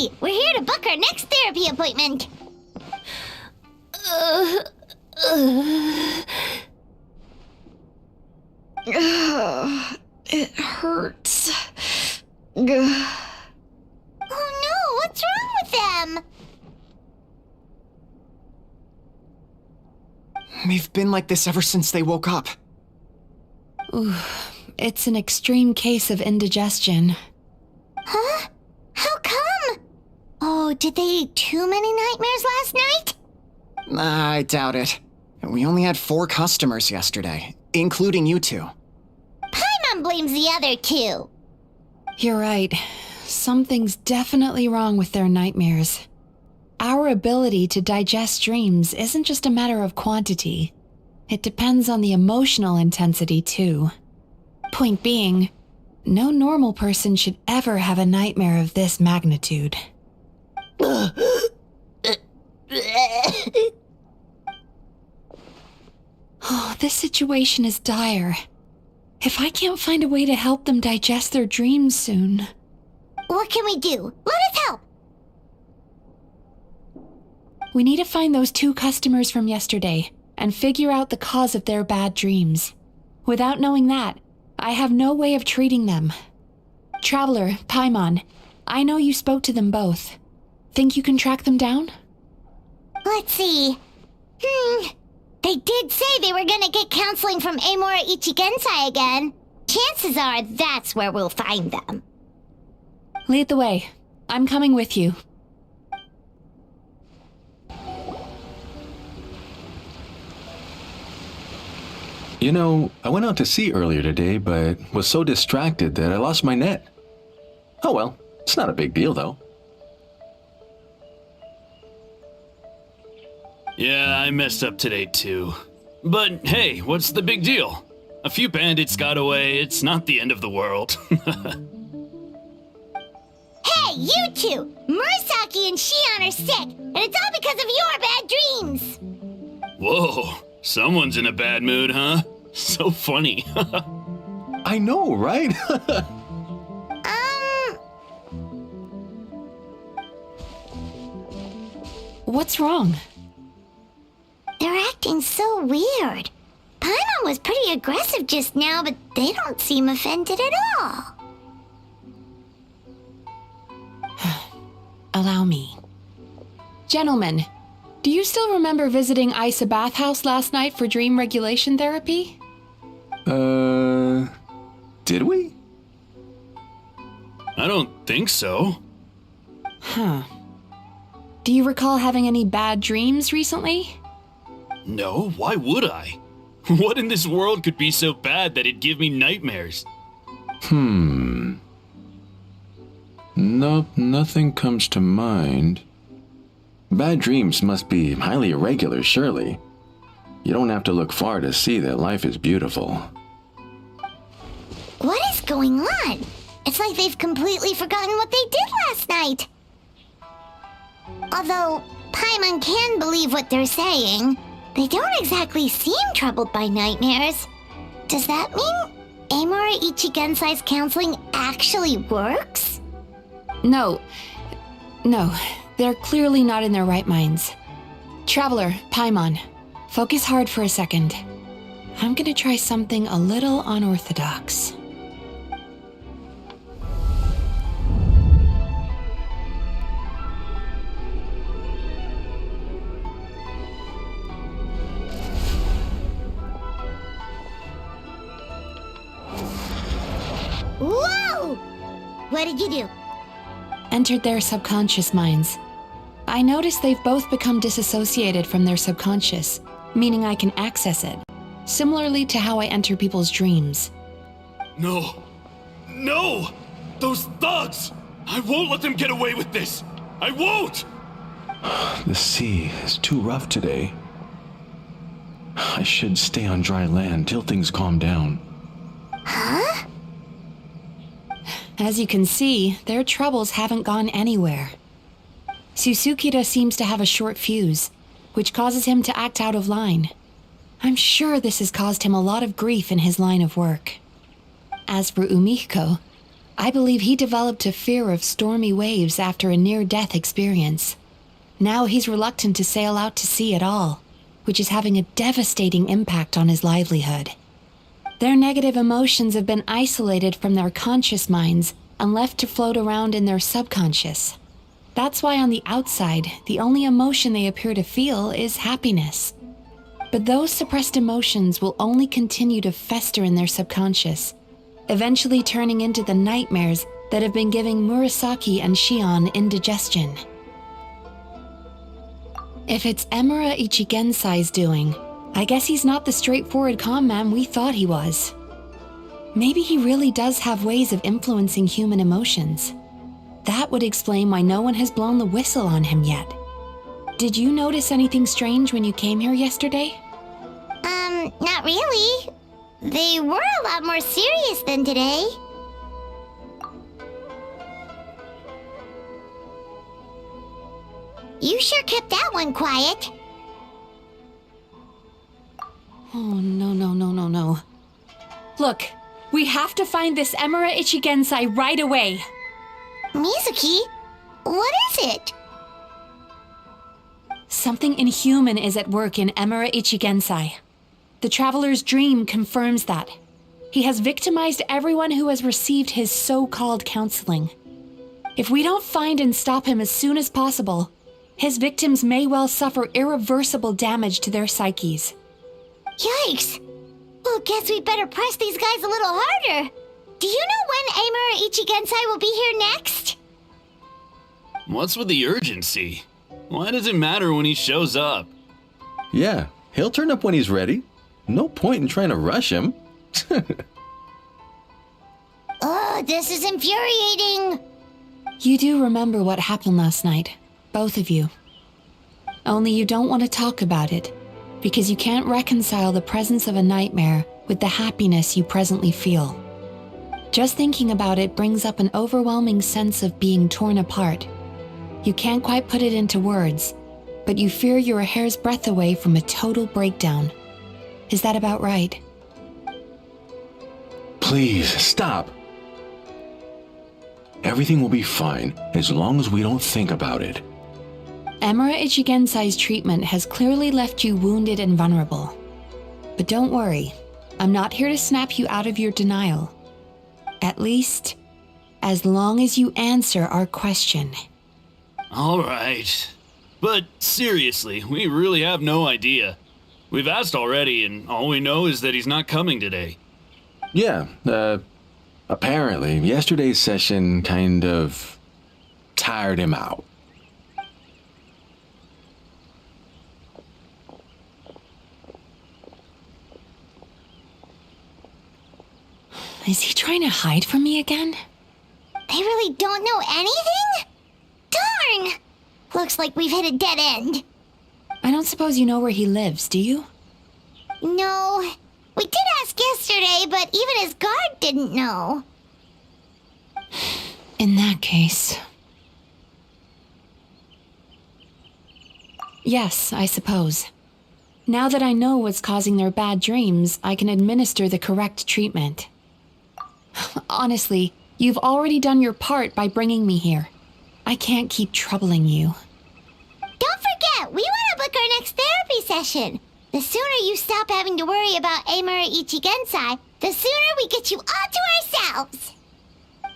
Hurry! We're here to book our next therapy appointment. It hurts. Oh no, what's wrong with them? They've been like this ever since they woke up. Ooh, it's an extreme case of indigestion. Huh? How come? Oh, did they eat too many nightmares last night? I doubt it. We only had 4 customers yesterday, including you two. Paimon blames the other 2. You're right. Something's definitely wrong with their nightmares. Our ability to digest dreams isn't just a matter of quantity. It depends on the emotional intensity, too. Point being, no normal person should ever have a nightmare of this magnitude. Oh, this situation is dire. If I can't find a way to help them digest their dreams soon... What can we do? Let us help! We need to find those 2 customers from yesterday and figure out the cause of their bad dreams. Without knowing that, I have no way of treating them. Traveler, Paimon, I know you spoke to them both. Think you can track them down? Let's see. They did say they were gonna get counseling from Amora Ichigensai again. Chances are that's where we'll find them. Lead the way. I'm coming with you. You know, I went out to sea earlier today, but was so distracted that I lost my net. Oh well, it's not a big deal though. Yeah, I messed up today too. But hey, what's the big deal? A few bandits got away, it's not the end of the world. Hey, you 2! Murasaki and Shion are sick, and it's all because of your bad dreams! Whoa, someone's in a bad mood, huh? So funny. I know, right? What's wrong? They're acting so weird. Paimon was pretty aggressive just now, but they don't seem offended at all. Allow me. Gentlemen, do you still remember visiting Isa Bathhouse last night for dream regulation therapy? Did we? I don't think so. Huh. Do you recall having any bad dreams recently? No, why would I? What in this world could be so bad that it'd give me nightmares? Nope, nothing comes to mind. Bad dreams must be highly irregular, surely. You don't have to look far to see that life is beautiful. What is going on? It's like they've completely forgotten what they did last night. Although Paimon can believe what they're saying, they don't exactly seem troubled by nightmares. Does that mean Amora Ichigensai's counseling actually works? No, they're clearly not in their right minds. Traveler, Paimon, focus hard for a second. I'm gonna try something a little unorthodox. Whoa! What did you do? Entered their subconscious minds. I noticed they've both become disassociated from their subconscious, meaning I can access it, similarly to how I enter people's dreams. No! No! Those thugs! I won't let them get away with this! I won't! The sea is too rough today. I should stay on dry land till things calm down. Huh? As you can see, their troubles haven't gone anywhere. Susukira seems to have a short fuse, which causes him to act out of line. I'm sure this has caused him a lot of grief in his line of work. As for Umiko, I believe he developed a fear of stormy waves after a near-death experience. Now he's reluctant to sail out to sea at all, which is having a devastating impact on his livelihood. Their negative emotions have been isolated from their conscious minds and left to float around in their subconscious. That's why on the outside, the only emotion they appear to feel is happiness. But those suppressed emotions will only continue to fester in their subconscious, eventually turning into the nightmares that have been giving Murasaki and Shion indigestion. If it's Emura Ichigensai's doing, I guess he's not the straightforward con man we thought he was. Maybe he really does have ways of influencing human emotions. That would explain why no one has blown the whistle on him yet. Did you notice anything strange when you came here yesterday? Not really. They were a lot more serious than today. You sure kept that one quiet. Oh, no. Look, we have to find this Emura Ichigensai right away. Mizuki, what is it? Something inhuman is at work in Emura Ichigensai. The Traveler's Dream confirms that. He has victimized everyone who has received his so-called counseling. If we don't find and stop him as soon as possible, his victims may well suffer irreversible damage to their psyches. Yikes! Well, guess we better press these guys a little harder. Do you know when Emura Ichigensai will be here next? What's with the urgency? Why does it matter when he shows up? Yeah, he'll turn up when he's ready. No point in trying to rush him. Oh, this is infuriating. You do remember what happened last night, both of you. Only you don't want to talk about it, because you can't reconcile the presence of a nightmare with the happiness you presently feel. Just thinking about it brings up an overwhelming sense of being torn apart. You can't quite put it into words, but you fear you're a hair's breadth away from a total breakdown. Is that about right? Please, stop. Everything will be fine as long as we don't think about it. Emura Ichigensai's treatment has clearly left you wounded and vulnerable. But don't worry, I'm not here to snap you out of your denial. At least, as long as you answer our question. All right. But seriously, we really have no idea. We've asked already, and all we know is that he's not coming today. Yeah, apparently, yesterday's session kind of tired him out. Is he trying to hide from me again? They really don't know anything? Darn! Looks like we've hit a dead end. I don't suppose you know where he lives, do you? No. We did ask yesterday, but even his guard didn't know. In that case... Yes, I suppose. Now that I know what's causing their bad dreams, I can administer the correct treatment. Honestly, you've already done your part by bringing me here. I can't keep troubling you. Don't forget, we want to book our next therapy session. The sooner you stop having to worry about Emura Ichigensai, the sooner we get you all to ourselves.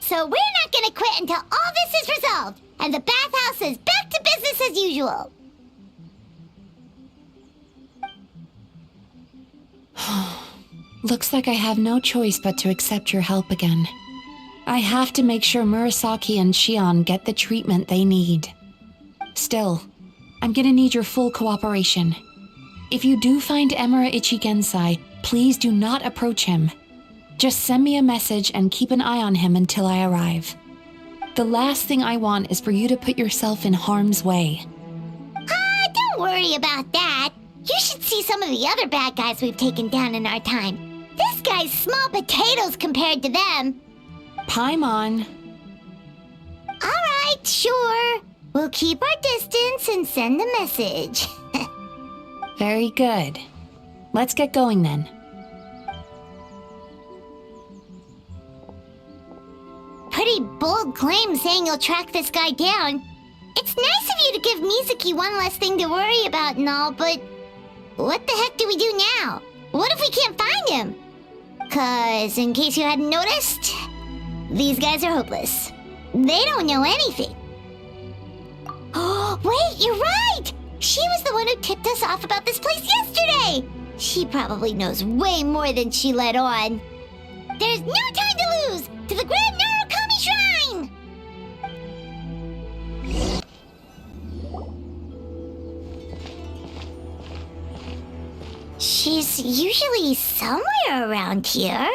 So we're not going to quit until all this is resolved, and the bathhouse is back to business as usual. Looks like I have no choice but to accept your help again. I have to make sure Murasaki and Shion get the treatment they need. Still, I'm gonna need your full cooperation. If you do find Emura Ichigensai, please do not approach him. Just send me a message and keep an eye on him until I arrive. The last thing I want is for you to put yourself in harm's way. Don't worry about that. You should see some of the other bad guys we've taken down in our time. This guy's small potatoes compared to them. Paimon. All right, sure. We'll keep our distance and send the message. Very good. Let's get going then. Put bold claim saying you'll track this guy down. It's nice of you to give Mizuki one less thing to worry about and all, but what the heck do we do now? What if we can't find him? 'Cause, in case you hadn't noticed, these guys are hopeless. They don't know anything. Oh, wait, you're right! She was the one who tipped us off about this place yesterday! She probably knows way more than she let on. There's no time to lose! To the Grand Narukami Shrine! She's usually somewhere around here.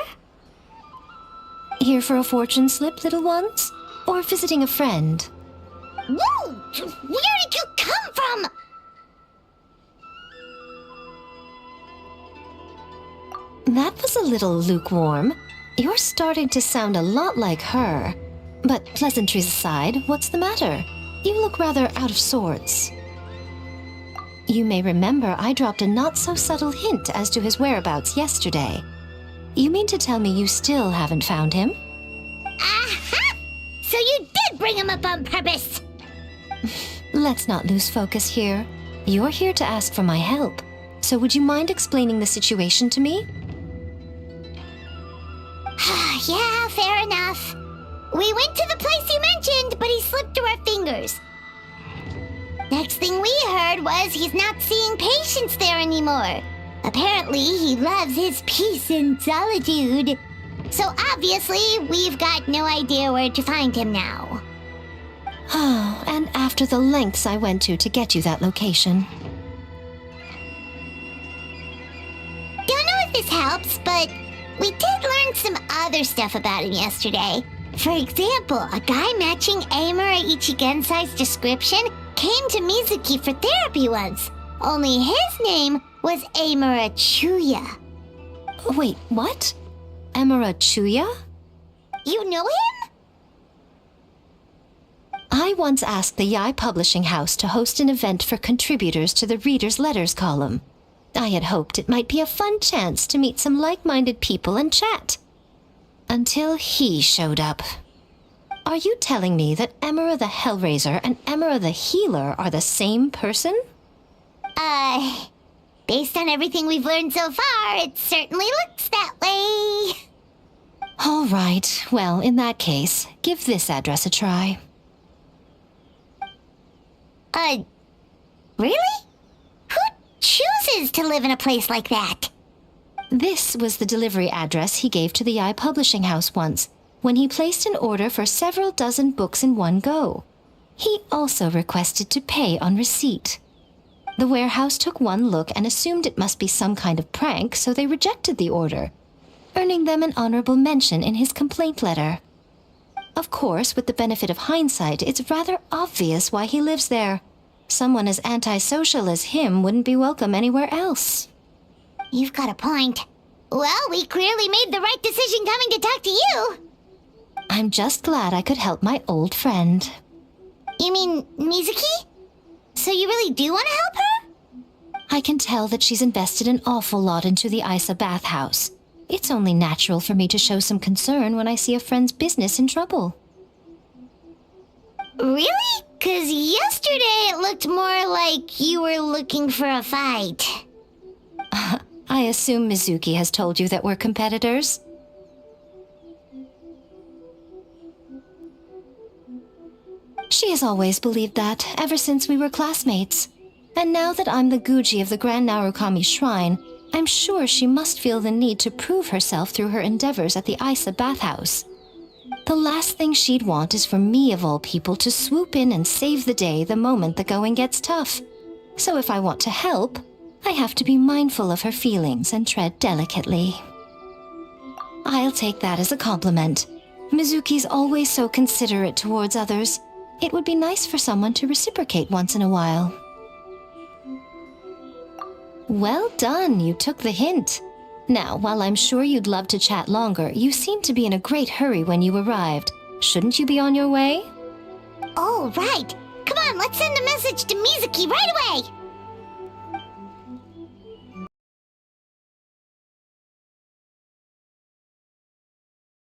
Here for a fortune slip, little ones? Or visiting a friend? Whoa! Where did you come from? That was a little lukewarm. You're starting to sound a lot like her. But pleasantries aside, what's the matter? You look rather out of sorts. You may remember I dropped a not-so-subtle hint as to his whereabouts yesterday. You mean to tell me you still haven't found him? Aha! So you did bring him up on purpose! Let's not lose focus here. You're here to ask for my help. So would you mind explaining the situation to me? Yeah, fair enough. We went to the place you mentioned, but he slipped through our fingers. Next thing we heard was he's not seeing patients there anymore. Apparently, he loves his peace and solitude. So obviously, we've got no idea where to find him now. Oh, and after the lengths I went to get you that location. Don't know if this helps, but we did learn some other stuff about him yesterday. For example, a guy matching Amura Ichigensai's description came to Mizuki for therapy once. Only his name was Amura Chuya. Wait, what? Emura Chuya? You know him? I once asked the Yai Publishing House to host an event for contributors to the Reader's Letters column. I had hoped it might be a fun chance to meet some like-minded people and chat. Until he showed up. Are you telling me that Emura the Hellraiser and Emura the Healer are the same person? Based on everything we've learned so far, it certainly looks that way. All right, well, in that case, give this address a try. Really? Who chooses to live in a place like that? This was the delivery address he gave to the Yai Publishing House once, when he placed an order for several dozen books in one go. He also requested to pay on receipt. The warehouse took one look and assumed it must be some kind of prank, so they rejected the order, earning them an honorable mention in his complaint letter. Of course, with the benefit of hindsight, it's rather obvious why he lives there. Someone as antisocial as him wouldn't be welcome anywhere else. You've got a point. Well, we clearly made the right decision coming to talk to you. I'm just glad I could help my old friend. You mean Mizuki? So you really do want to help her? I can tell that she's invested an awful lot into the Isa bathhouse. It's only natural for me to show some concern when I see a friend's business in trouble. Really? 'Cause yesterday it looked more like you were looking for a fight. I assume Mizuki has told you that we're competitors? She has always believed that, ever since we were classmates. And now that I'm the Guji of the Grand Narukami Shrine, I'm sure she must feel the need to prove herself through her endeavors at the Isa bathhouse. The last thing she'd want is for me, of all people, to swoop in and save the day the moment the going gets tough. So if I want to help, I have to be mindful of her feelings and tread delicately. I'll take that as a compliment. Mizuki's always so considerate towards others. It would be nice for someone to reciprocate once in a while. Well done, you took the hint. Now, while I'm sure you'd love to chat longer, you seemed to be in a great hurry when you arrived. Shouldn't you be on your way? Oh, right. Come on, let's send a message to Mizuki right away.